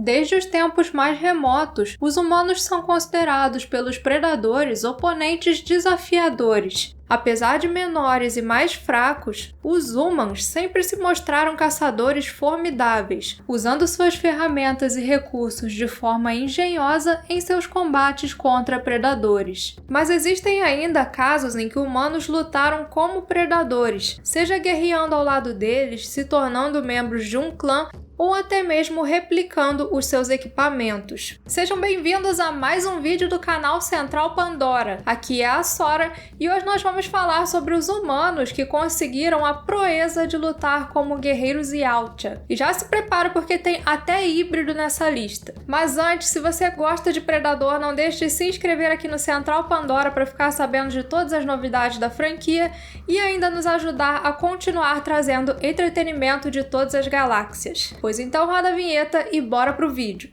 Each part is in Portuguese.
Desde os tempos mais remotos, os humanos são considerados pelos predadores oponentes desafiadores. Apesar de menores e mais fracos, os humans sempre se mostraram caçadores formidáveis, usando suas ferramentas e recursos de forma engenhosa em seus combates contra predadores. Mas existem ainda casos em que humanos lutaram como predadores, seja guerreando ao lado deles, se tornando membros de um clã, ou até mesmo replicando os seus equipamentos. Sejam bem-vindos a mais um vídeo do canal Central Pandora. Aqui é a Sora e hoje nós vamos falar sobre os humanos que conseguiram a proeza de lutar como guerreiros Yautja. E já se prepara porque tem até híbrido nessa lista. Mas antes, se você gosta de Predador, não deixe de se inscrever aqui no Central Pandora para ficar sabendo de todas as novidades da franquia e ainda nos ajudar a continuar trazendo entretenimento de todas as galáxias. Pois então roda a vinheta e bora pro vídeo!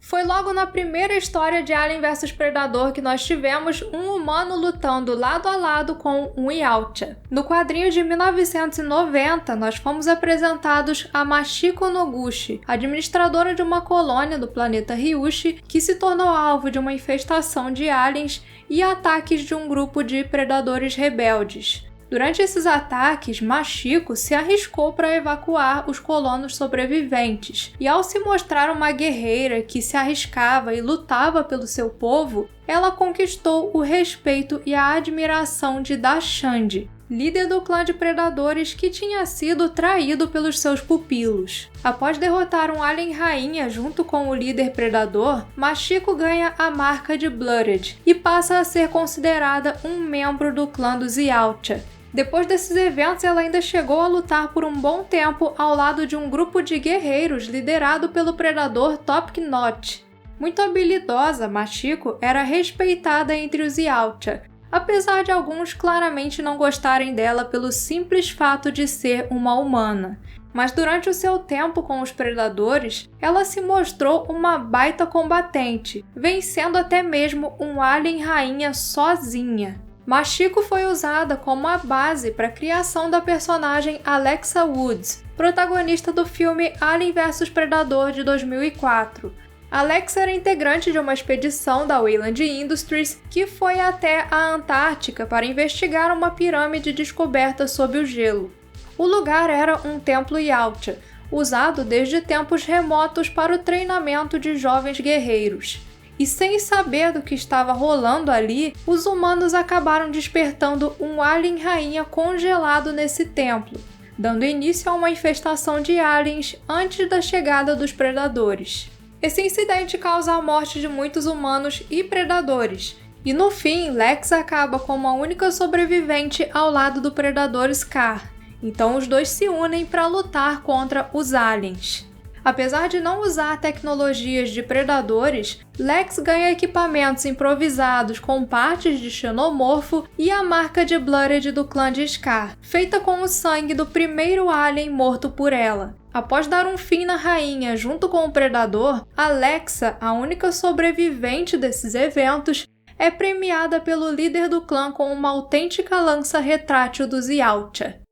Foi logo na primeira história de Alien vs Predador que nós tivemos um humano lutando lado a lado com um Yautja. No quadrinho de 1990, nós fomos apresentados a Machiko Noguchi, administradora de uma colônia do planeta Ryushi, que se tornou alvo de uma infestação de aliens e ataques de um grupo de predadores rebeldes. Durante esses ataques, Machiko se arriscou para evacuar os colonos sobreviventes, e ao se mostrar uma guerreira que se arriscava e lutava pelo seu povo, ela conquistou o respeito e a admiração de Dachshund, líder do clã de predadores que tinha sido traído pelos seus pupilos. Após derrotar um alien rainha junto com o líder predador, Machiko ganha a marca de Blooded e passa a ser considerada um membro do clã dos Yautja. Depois desses eventos, ela ainda chegou a lutar por um bom tempo ao lado de um grupo de guerreiros liderado pelo predador Topk Notch. Muito habilidosa, Machiko era respeitada entre os Yautja, apesar de alguns claramente não gostarem dela pelo simples fato de ser uma humana. Mas durante o seu tempo com os predadores, ela se mostrou uma baita combatente, vencendo até mesmo um alien rainha sozinha. Machiko foi usada como a base para a criação da personagem Alexa Woods, protagonista do filme Alien vs Predador de 2004. Alexa era integrante de uma expedição da Weyland Industries que foi até a Antártica para investigar uma pirâmide descoberta sob o gelo. O lugar era um templo Yautja, usado desde tempos remotos para o treinamento de jovens guerreiros. E sem saber do que estava rolando ali, os humanos acabaram despertando um alien rainha congelado nesse templo, dando início a uma infestação de aliens antes da chegada dos predadores. Esse incidente causa a morte de muitos humanos e predadores, e no fim, Lex acaba como a única sobrevivente ao lado do predador Scar. Então os dois se unem para lutar contra os aliens. Apesar de não usar tecnologias de predadores, Lex ganha equipamentos improvisados com partes de xenomorfo e a marca de Blooded do clã de Scar, feita com o sangue do primeiro alien morto por ela. Após dar um fim na rainha junto com o predador, Alexa, a única sobrevivente desses eventos, é premiada pelo líder do clã com uma autêntica lança retrátil dos Yautja.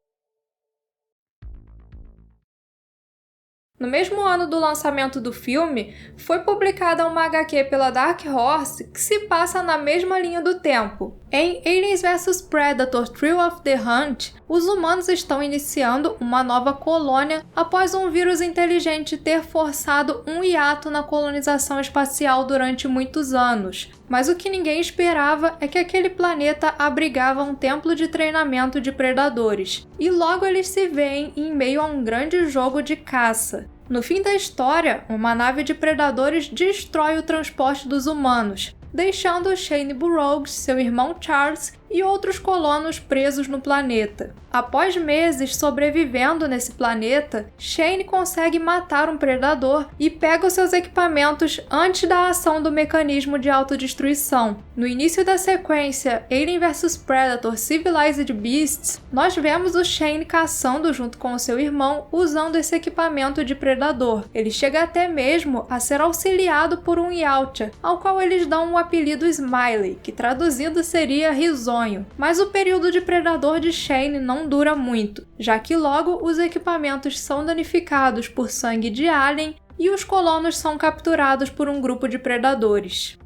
No mesmo ano do lançamento do filme, foi publicada uma HQ pela Dark Horse que se passa na mesma linha do tempo. Em Aliens vs Predator Thrill of the Hunt, os humanos estão iniciando uma nova colônia após um vírus inteligente ter forçado um hiato na colonização espacial durante muitos anos. Mas o que ninguém esperava é que aquele planeta abrigava um templo de treinamento de predadores, e logo eles se veem em meio a um grande jogo de caça. No fim da história, uma nave de predadores destrói o transporte dos humanos, deixando Shane Burroughs, seu irmão Charles e outros colonos presos no planeta. Após meses sobrevivendo nesse planeta, Shane consegue matar um predador e pega os seus equipamentos antes da ação do mecanismo de autodestruição. No início da sequência Alien vs Predator Civilized Beasts, nós vemos o Shane caçando junto com o seu irmão usando esse equipamento de predador. Ele chega até mesmo a ser auxiliado por um Yautja, ao qual eles dão o apelido Smiley, que traduzido seria risonho. sonho, mas o período de predador de Shane não dura muito, já que logo os equipamentos são danificados por sangue de alien e os colonos são capturados por um grupo de predadores.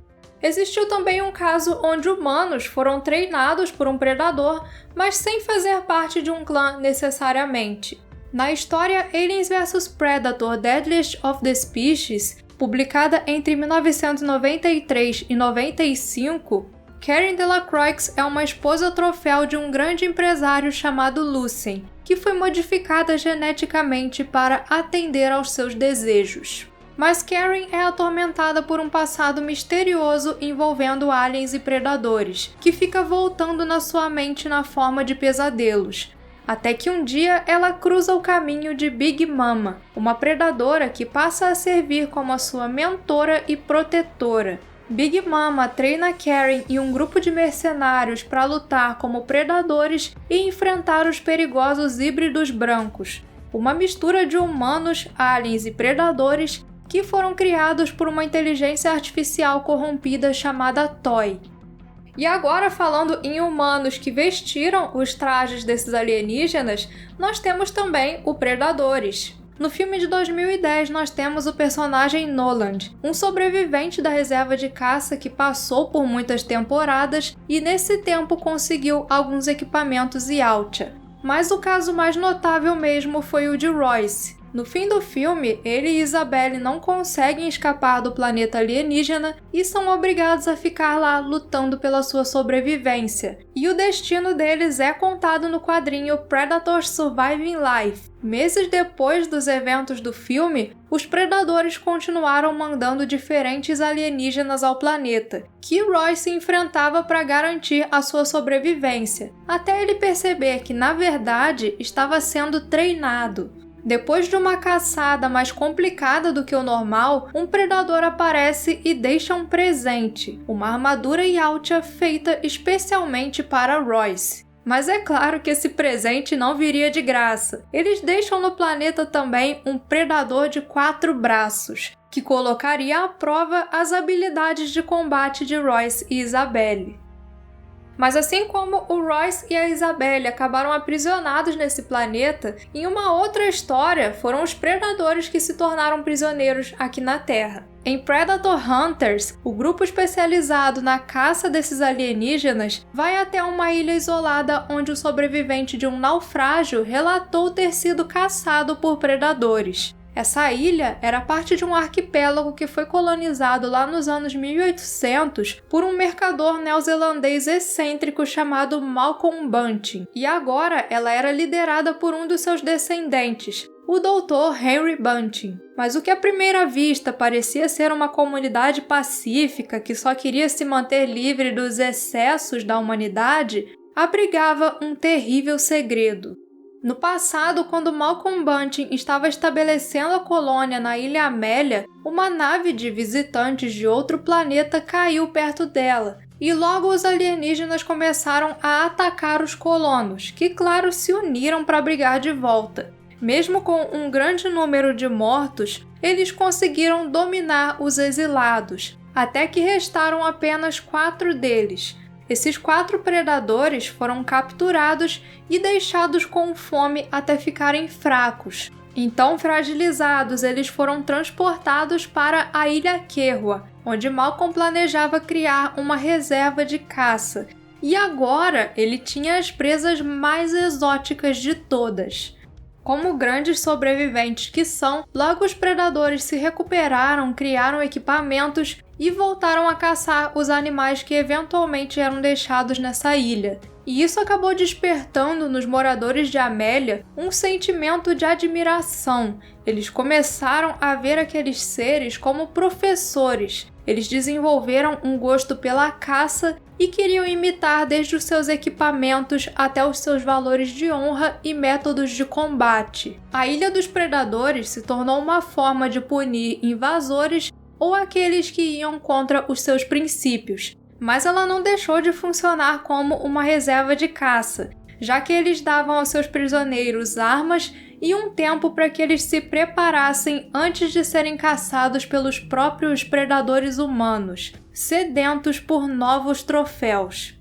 Existiu também um caso onde humanos foram treinados por um predador, mas sem fazer parte de um clã necessariamente. Na história Aliens vs Predator Deadliest of the Species, publicada entre 1993 e 95, Karen Delacroix é uma esposa troféu de um grande empresário chamado Lucien, que foi modificada geneticamente para atender aos seus desejos. Mas Karen é atormentada por um passado misterioso envolvendo aliens e predadores, que fica voltando na sua mente na forma de pesadelos. Até que um dia ela cruza o caminho de Big Mama, uma predadora que passa a servir como a sua mentora e protetora. Big Mama treina Karen e um grupo de mercenários para lutar como predadores e enfrentar os perigosos híbridos brancos, uma mistura de humanos, aliens e predadores que foram criados por uma inteligência artificial corrompida chamada Toy. E agora, falando em humanos que vestiram os trajes desses alienígenas, nós temos também o Predadores. No filme de 2010, nós temos o personagem Noland, um sobrevivente da reserva de caça que passou por muitas temporadas e nesse tempo conseguiu alguns equipamentos Yautja. Mas o caso mais notável mesmo foi o de Royce. No fim do filme, ele e Isabelle não conseguem escapar do planeta alienígena e são obrigados a ficar lá lutando pela sua sobrevivência. E o destino deles é contado no quadrinho Predator Surviving Life. Meses depois dos eventos do filme, os predadores continuaram mandando diferentes alienígenas ao planeta, que Royce enfrentava para garantir a sua sobrevivência, até ele perceber que, na verdade, estava sendo treinado. Depois de uma caçada mais complicada do que o normal, um predador aparece e deixa um presente, uma armadura Yautja feita especialmente para Royce. Mas é claro que esse presente não viria de graça. Eles deixam no planeta também um predador de 4 braços, que colocaria à prova as habilidades de combate de Royce e Isabelle. Mas assim como o Royce e a Isabelle acabaram aprisionados nesse planeta, em uma outra história foram os predadores que se tornaram prisioneiros aqui na Terra. Em Predator Hunters, o grupo especializado na caça desses alienígenas vai até uma ilha isolada onde o sobrevivente de um naufrágio relatou ter sido caçado por predadores. Essa ilha era parte de um arquipélago que foi colonizado lá nos anos 1800 por um mercador neozelandês excêntrico chamado Malcolm Bunting, e agora ela era liderada por um dos seus descendentes, o Dr. Henry Bunting. Mas o que à primeira vista parecia ser uma comunidade pacífica que só queria se manter livre dos excessos da humanidade, abrigava um terrível segredo. No passado, quando Malcolm Bunting estava estabelecendo a colônia na Ilha Amélia, uma nave de visitantes de outro planeta caiu perto dela, e logo os alienígenas começaram a atacar os colonos, que claro se uniram para brigar de volta. Mesmo com um grande número de mortos, eles conseguiram dominar os exilados, até que restaram apenas 4 deles. Esses 4 predadores foram capturados e deixados com fome até ficarem fracos. Então, fragilizados, eles foram transportados para a Ilha Kehwa, onde Malcolm planejava criar uma reserva de caça. E agora ele tinha as presas mais exóticas de todas. Como grandes sobreviventes que são, logo os predadores se recuperaram, criaram equipamentos e voltaram a caçar os animais que eventualmente eram deixados nessa ilha. E isso acabou despertando nos moradores de Amélia um sentimento de admiração. Eles começaram a ver aqueles seres como professores. Eles desenvolveram um gosto pela caça e queriam imitar desde os seus equipamentos até os seus valores de honra e métodos de combate. A Ilha dos Predadores se tornou uma forma de punir invasores ou aqueles que iam contra os seus princípios, mas ela não deixou de funcionar como uma reserva de caça, já que eles davam aos seus prisioneiros armas e um tempo para que eles se preparassem antes de serem caçados pelos próprios predadores humanos, sedentos por novos troféus.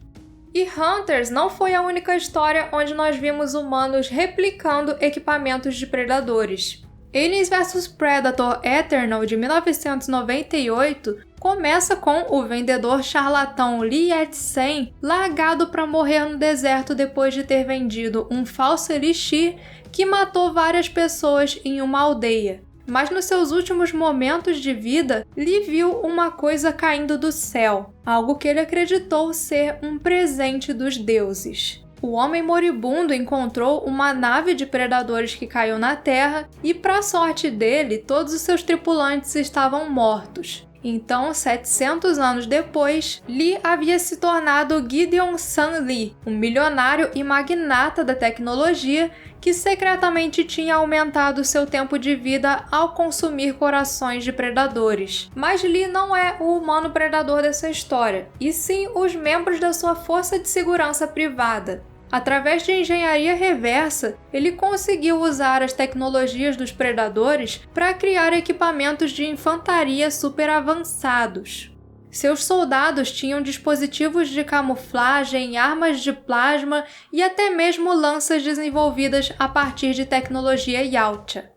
E Hunters não foi a única história onde nós vimos humanos replicando equipamentos de predadores. Aliens vs Predator Eternal, de 1998, começa com o vendedor charlatão Lee Yat-sen largado para morrer no deserto depois de ter vendido um falso elixir que matou várias pessoas em uma aldeia. Mas nos seus últimos momentos de vida, Lee viu uma coisa caindo do céu, algo que ele acreditou ser um presente dos deuses. O homem moribundo encontrou uma nave de predadores que caiu na Terra e, para sorte dele, todos os seus tripulantes estavam mortos. Então, 700 anos depois, Lee havia se tornado Gideon Sun Lee, um milionário e magnata da tecnologia que secretamente tinha aumentado seu tempo de vida ao consumir corações de predadores. Mas Lee não é o humano predador dessa história, e sim os membros da sua força de segurança privada. Através de engenharia reversa, ele conseguiu usar as tecnologias dos predadores para criar equipamentos de infantaria super avançados. Seus soldados tinham dispositivos de camuflagem, armas de plasma e até mesmo lanças desenvolvidas a partir de tecnologia Yautja.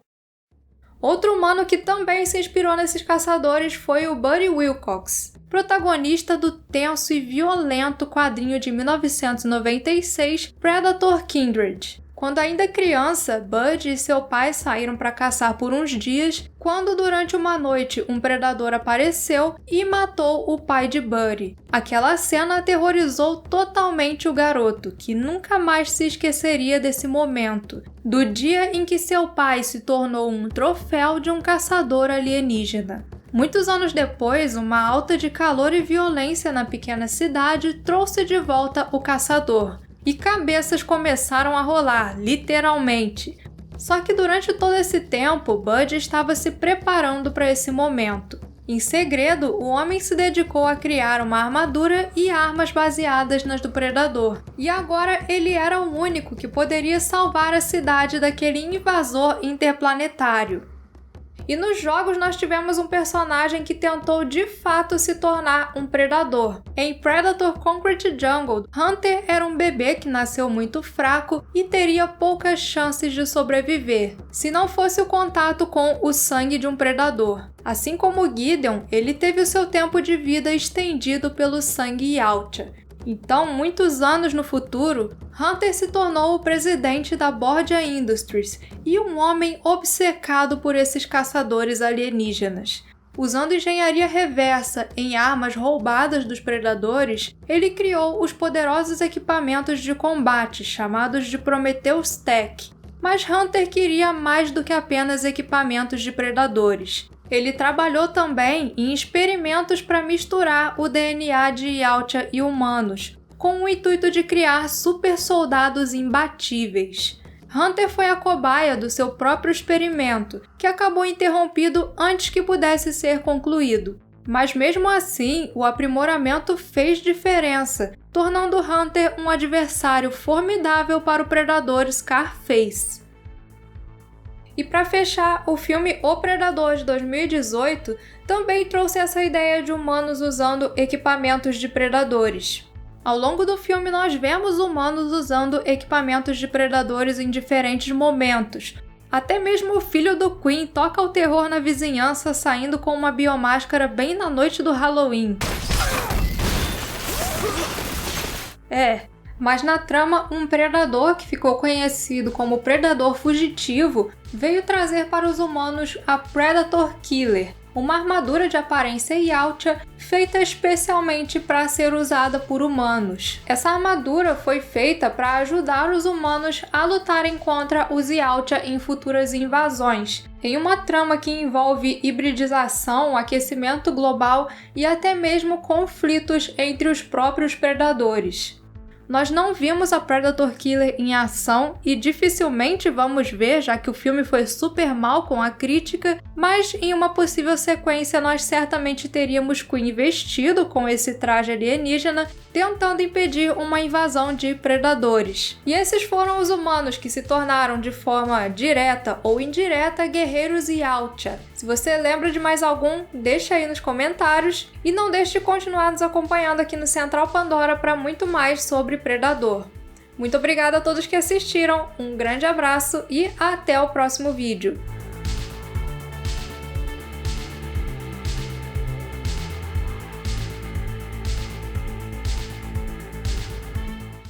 Outro humano que também se inspirou nesses caçadores foi o Buddy Wilcox, protagonista do tenso e violento quadrinho de 1996 Predator Kindred. Quando ainda criança, Buddy e seu pai saíram para caçar por uns dias, quando durante uma noite um predador apareceu e matou o pai de Buddy. Aquela cena aterrorizou totalmente o garoto, que nunca mais se esqueceria desse momento, do dia em que seu pai se tornou um troféu de um caçador alienígena. Muitos anos depois, uma alta de calor e violência na pequena cidade trouxe de volta o caçador. E cabeças começaram a rolar, literalmente. Só que durante todo esse tempo, Buddy estava se preparando para esse momento. Em segredo, o homem se dedicou a criar uma armadura e armas baseadas nas do predador. E agora ele era o único que poderia salvar a cidade daquele invasor interplanetário. E nos jogos nós tivemos um personagem que tentou de fato se tornar um predador. Em Predator Concrete Jungle, Hunter era um bebê que nasceu muito fraco e teria poucas chances de sobreviver, se não fosse o contato com o sangue de um predador. Assim como Gideon, ele teve o seu tempo de vida estendido pelo sangue Yautja. Então, muitos anos no futuro, Hunter se tornou o presidente da Borgia Industries e um homem obcecado por esses caçadores alienígenas. Usando engenharia reversa em armas roubadas dos predadores, ele criou os poderosos equipamentos de combate chamados de Prometheus Tech. Mas Hunter queria mais do que apenas equipamentos de predadores. Ele trabalhou também em experimentos para misturar o DNA de Yautja e humanos, com o intuito de criar super soldados imbatíveis. Hunter foi a cobaia do seu próprio experimento, que acabou interrompido antes que pudesse ser concluído. Mas mesmo assim, o aprimoramento fez diferença, tornando Hunter um adversário formidável para o predador Scarface. E para fechar, o filme O Predador de 2018 também trouxe essa ideia de humanos usando equipamentos de predadores. Ao longo do filme nós vemos humanos usando equipamentos de predadores em diferentes momentos. Até mesmo o filho do Queen toca o terror na vizinhança saindo com uma biomáscara bem na noite do Halloween. Mas na trama, um predador que ficou conhecido como Predador Fugitivo veio trazer para os humanos a Predator Killer, uma armadura de aparência Yautja feita especialmente para ser usada por humanos. Essa armadura foi feita para ajudar os humanos a lutarem contra os Yautja em futuras invasões, em uma trama que envolve hibridização, aquecimento global e até mesmo conflitos entre os próprios predadores. Nós não vimos a Predator Killer em ação e dificilmente vamos ver, já que o filme foi super mal com a crítica, mas em uma possível sequência nós certamente teríamos Queen vestido com esse traje alienígena, tentando impedir uma invasão de predadores. E esses foram os humanos que se tornaram de forma direta ou indireta guerreiros Yautja, Se você lembra de mais algum, deixa aí nos comentários e não deixe de continuar nos acompanhando aqui no Central Pandora para muito mais sobre Predador. Muito obrigada a todos que assistiram, um grande abraço e até o próximo vídeo!